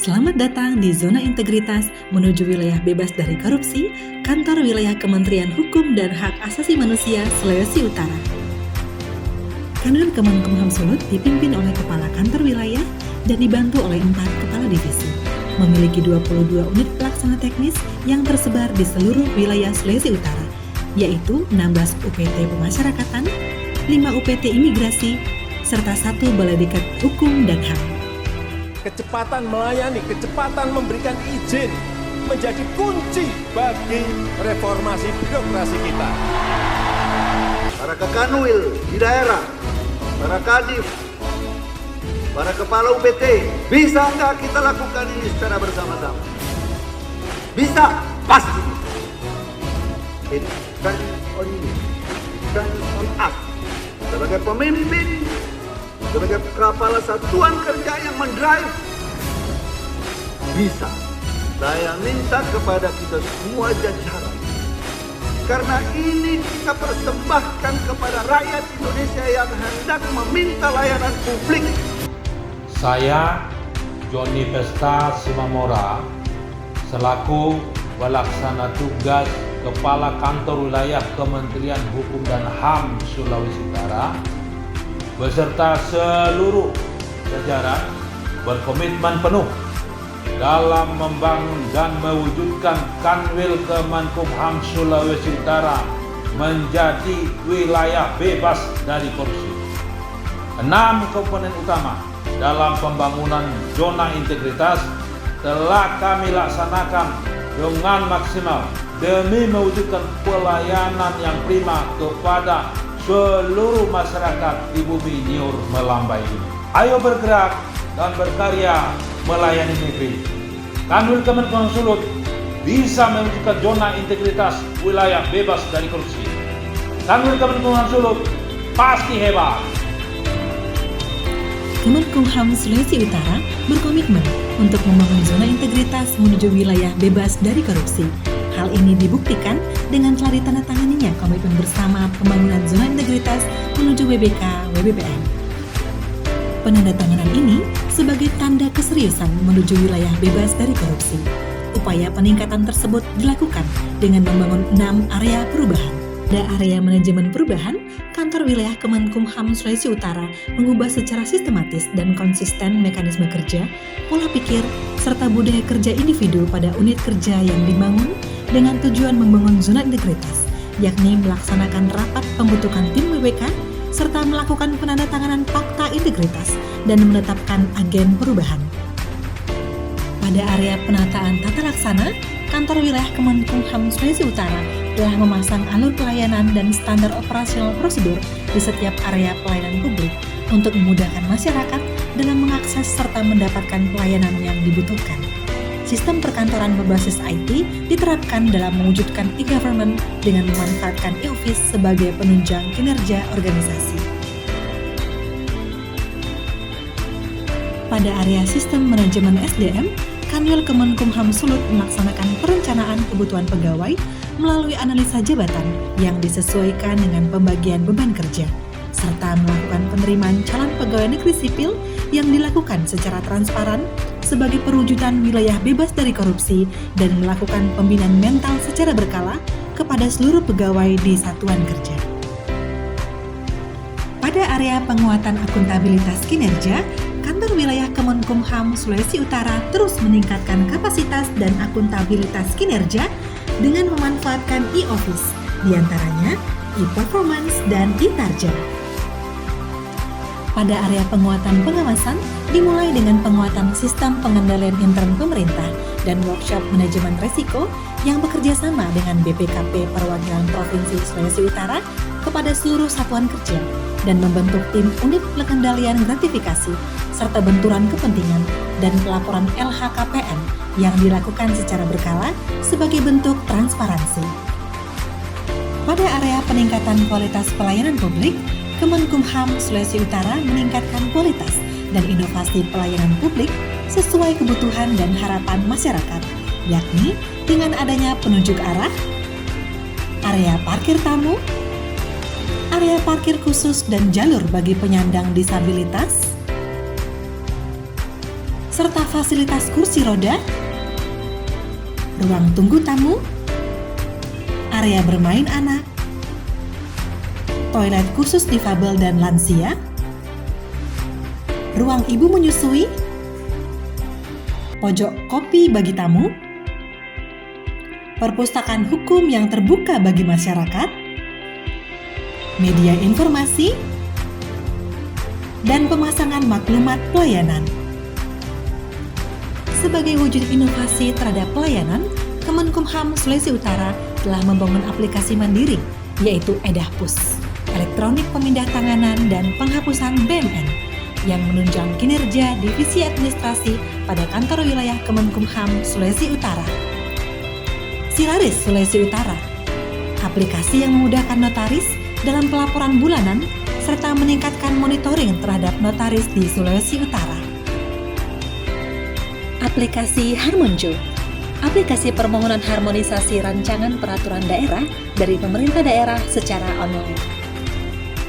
Selamat datang di Zona Integritas menuju wilayah bebas dari korupsi, Kantor Wilayah Kementerian Hukum dan Hak Asasi Manusia Sulawesi Utara. Kanwil Kemenkumham Sulut dipimpin oleh Kepala Kantor Wilayah dan dibantu oleh 4 Kepala Divisi. Memiliki 22 unit pelaksana teknis yang tersebar di seluruh wilayah Sulawesi Utara, yaitu 16 UPT Pemasyarakatan, 5 UPT Imigrasi, serta 1 Balai Diklat Hukum dan HAM. Kecepatan melayani, kecepatan memberikan izin menjadi kunci bagi reformasi birokrasi kita. Para kekanwil di daerah, para kadif, para kepala UPT, bisa nggak kita lakukan ini secara bersama-sama? Bisa, pasti. It depends on you, depends on us. Sebagai pemimpin, sebagai kepala satuan kerja yang mendrive, bisa. Saya minta kepada kita semua jajaran, karena ini kita persembahkan kepada rakyat Indonesia yang hendak meminta layanan publik. Saya, Joni Pesta Simamora, selaku pelaksana tugas Kepala Kantor Wilayah Kementerian Hukum dan HAM Sulawesi Utara, beserta seluruh jajaran berkomitmen penuh dalam membangun dan mewujudkan Kanwil Kemenkumham Sulawesi Utara menjadi wilayah bebas dari korupsi. 6 komponen utama dalam pembangunan zona integritas telah kami laksanakan dengan maksimal demi mewujudkan pelayanan yang prima kepada seluruh masyarakat di bumi Niur Melambai ini. Ayo bergerak dan berkarya melayani negeri. Kanwil Kemenkumham Sulut bisa mewujudkan zona integritas wilayah bebas dari korupsi. Kanwil Kemenkumham Sulut pasti hebat. Kemenkumham Sulawesi Utara berkomitmen untuk membangun zona integritas menuju wilayah bebas dari korupsi. Hal ini dibuktikan dengan telah ditandatanganinya komitmen bersama pembangunan zona integritas menuju WBK-WBPN. Penandatanganan ini sebagai tanda keseriusan menuju wilayah bebas dari korupsi. Upaya peningkatan tersebut dilakukan dengan membangun 6 area perubahan. Pada area manajemen perubahan, Kantor Wilayah Kemenkumham Sulawesi Utara mengubah secara sistematis dan konsisten mekanisme kerja, pola pikir, serta budaya kerja individu pada unit kerja yang dibangun dengan tujuan membangun zona integritas, yakni melaksanakan rapat pembentukan tim WBK, serta melakukan penandatanganan fakta integritas dan menetapkan agen perubahan. Pada area penataan tata laksana, Kantor Wilayah Kemenkumham Sulawesi Utara telah memasang alur pelayanan dan standar operasional prosedur di setiap area pelayanan publik untuk memudahkan masyarakat dalam mengakses serta mendapatkan pelayanan yang dibutuhkan. Sistem perkantoran berbasis IT diterapkan dalam mewujudkan e-government dengan memanfaatkan e-office sebagai penunjang kinerja organisasi. Pada area sistem manajemen SDM, Kanwil Kemenkumham Sulut melaksanakan perencanaan kebutuhan pegawai melalui analisa jabatan yang disesuaikan dengan pembagian beban kerja, serta melakukan penerimaan calon pegawai negeri sipil yang dilakukan secara transparan sebagai perwujudan wilayah bebas dari korupsi dan melakukan pembinaan mental secara berkala kepada seluruh pegawai di satuan kerja. Pada area penguatan akuntabilitas kinerja, Kantor Wilayah Kemenkumham Sulawesi Utara terus meningkatkan kapasitas dan akuntabilitas kinerja dengan memanfaatkan e-office, diantaranya e-performance dan e-tarja. Pada area penguatan pengawasan, dimulai dengan penguatan sistem pengendalian intern pemerintah dan workshop manajemen resiko yang bekerja sama dengan BPKP Perwakilan Provinsi Sulawesi Utara kepada seluruh satuan kerja dan membentuk tim unit pengendalian gratifikasi serta benturan kepentingan dan pelaporan LHKPN yang dilakukan secara berkala sebagai bentuk transparansi. Pada area peningkatan kualitas pelayanan publik, Kemenkumham Sulawesi Utara meningkatkan kualitas dan inovasi pelayanan publik sesuai kebutuhan dan harapan masyarakat, yakni dengan adanya penunjuk arah, area parkir tamu, area parkir khusus dan jalur bagi penyandang disabilitas, serta fasilitas kursi roda, ruang tunggu tamu, area bermain anak, toilet khusus difabel dan lansia, ruang ibu menyusui, pojok kopi bagi tamu, perpustakaan hukum yang terbuka bagi masyarakat, media informasi, dan pemasangan maklumat pelayanan. Sebagai wujud inovasi terhadap pelayanan, Kemenkumham Sulawesi Utara telah membangun aplikasi mandiri, yaitu Edahpus, elektronik pemindah tanganan dan penghapusan BMN, yang menunjang kinerja divisi administrasi pada kantor wilayah Kemenkumham Sulawesi Utara. Silaris Sulawesi Utara, aplikasi yang memudahkan notaris dalam pelaporan bulanan serta meningkatkan monitoring terhadap notaris di Sulawesi Utara. Aplikasi Harmonjo, aplikasi permohonan harmonisasi rancangan peraturan daerah dari pemerintah daerah secara online.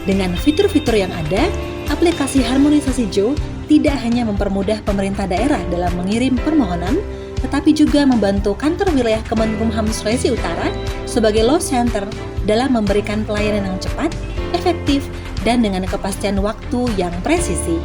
Dengan fitur-fitur yang ada, aplikasi harmonisasi Jo tidak hanya mempermudah pemerintah daerah dalam mengirim permohonan, tetapi juga membantu kantor wilayah Kemenkumham Sulawesi Utara sebagai law center dalam memberikan pelayanan yang cepat, efektif, dan dengan kepastian waktu yang presisi.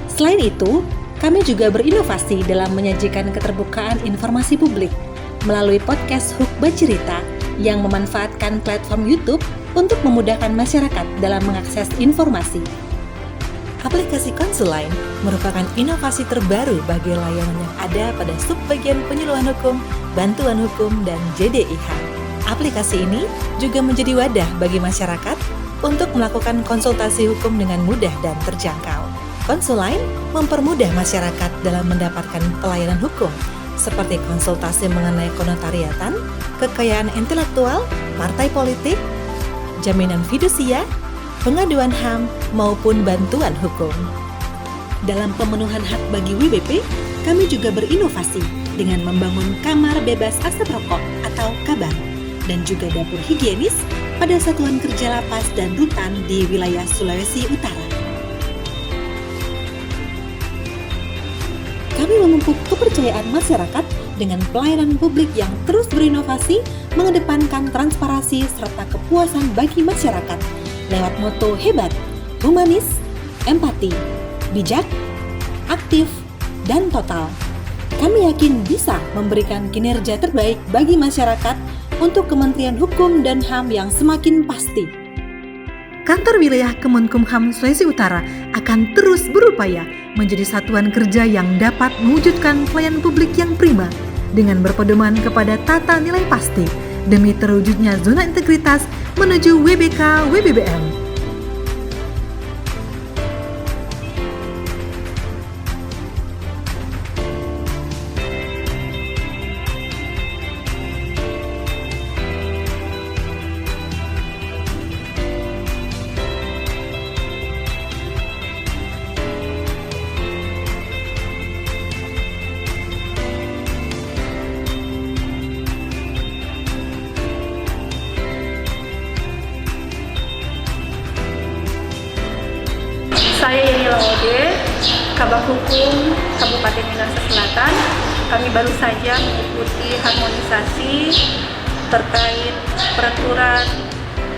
Selain itu, kami juga berinovasi dalam menyajikan keterbukaan informasi publik melalui podcast Hook Bercerita yang memanfaatkan platform YouTube untuk memudahkan masyarakat dalam mengakses informasi. Aplikasi Konsuline merupakan inovasi terbaru bagi layanan yang ada pada subbagian penyuluhan hukum, bantuan hukum, dan JDIH. Aplikasi ini juga menjadi wadah bagi masyarakat untuk melakukan konsultasi hukum dengan mudah dan terjangkau. Konsuline mempermudah masyarakat dalam mendapatkan pelayanan hukum seperti konsultasi mengenai kenotariatan, kekayaan intelektual, partai politik, jaminan fidusia, pengaduan HAM, maupun bantuan hukum. Dalam pemenuhan hak bagi WBP, kami juga berinovasi dengan membangun kamar bebas asap rokok atau KABAR dan juga dapur higienis pada satuan kerja lapas dan rutan di wilayah Sulawesi Utara. Kami memupuk kepercayaan masyarakat dengan pelayanan publik yang terus berinovasi, mengedepankan transparansi serta kepuasan bagi masyarakat lewat moto hebat, humanis, empati, bijak, aktif, dan total. Kami yakin bisa memberikan kinerja terbaik bagi masyarakat untuk Kementerian Hukum dan HAM yang semakin pasti. Kantor wilayah Kemenkumham Sulawesi Utara akan terus berupaya menjadi satuan kerja yang dapat mewujudkan pelayanan publik yang prima dengan berpedoman kepada tata nilai pasti demi terwujudnya zona integritas menuju WBK WBBM. Saya Yani Lawode, Kabak Hukum Kabupaten Minahasa Selatan. Kami baru saja mengikuti harmonisasi terkait peraturan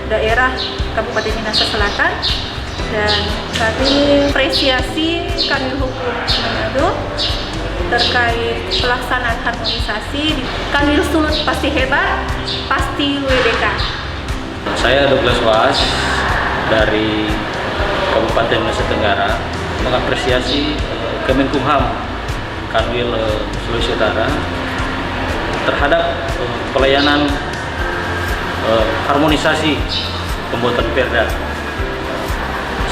daerah Kabupaten Minahasa Selatan dan kami apresiasi Kanwil Hukum Manado terkait pelaksanaan harmonisasi. Kanwil Sulut pasti hebat, pasti WBK. Saya Douglas Was dari Kabupaten Nusa Tenggara mengapresiasi Kemenkumham Kanwil Sulawesi Utara terhadap pelayanan harmonisasi pembuatan perda.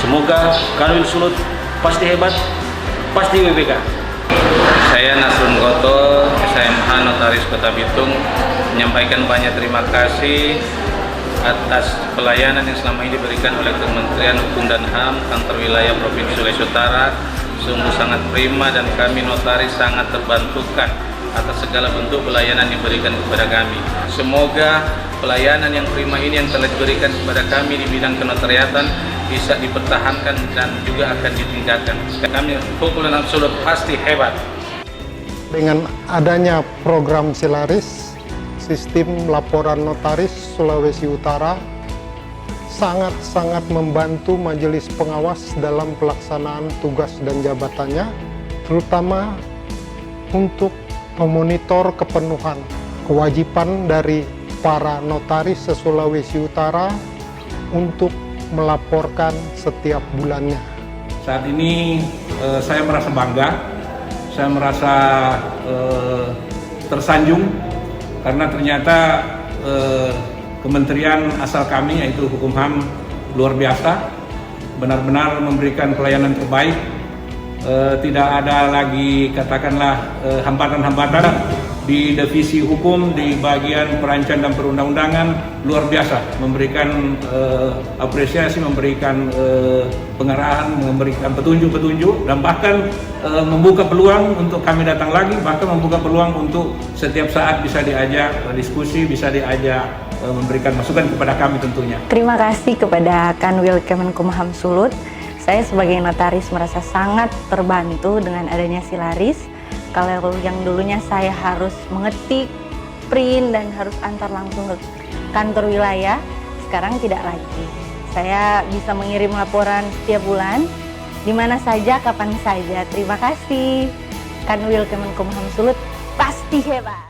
Semoga Kanwil Sulut pasti hebat, pasti WBK. Saya Nasrun Goto, SMH Notaris Kota Bitung, menyampaikan banyak terima kasih atas pelayanan yang selama ini diberikan oleh Kementerian Hukum dan HAM, Kantor Wilayah Provinsi Sulawesi Utara. Sungguh sangat prima dan kami notaris sangat terbantukan atas segala bentuk pelayanan yang diberikan kepada kami. Semoga pelayanan yang prima ini yang telah diberikan kepada kami di bidang kenotariatan bisa dipertahankan dan juga akan ditingkatkan. Kami Hukum dan Absolut pasti hebat. Dengan adanya program Silaris, sistem laporan notaris Sulawesi Utara sangat-sangat membantu Majelis Pengawas dalam pelaksanaan tugas dan jabatannya, terutama untuk memonitor kepenuhan kewajiban dari para notaris se-Sulawesi Utara untuk melaporkan setiap bulannya. Saat ini saya merasa bangga, saya merasa tersanjung karena ternyata kementerian asal kami yaitu Hukum HAM luar biasa, benar-benar memberikan pelayanan terbaik. Tidak ada lagi katakanlah hambatan-hambatan di divisi hukum, di bagian perancangan dan perundang-undangan, luar biasa memberikan apresiasi, memberikan pengarahan, memberikan petunjuk-petunjuk, dan bahkan membuka peluang untuk kami datang lagi, bahkan membuka peluang untuk setiap saat bisa diajak diskusi, bisa diajak memberikan masukan kepada kami tentunya. Terima kasih kepada Kanwil Kemenkumham Sulut. Saya sebagai notaris merasa sangat terbantu dengan adanya Silaris. Kalau yang dulunya saya harus mengetik, print, dan harus antar langsung ke kantor wilayah, sekarang tidak lagi. Saya bisa mengirim laporan setiap bulan, di mana saja, kapan saja. Terima kasih. Kanwil Kemenkumham Sulut pasti hebat.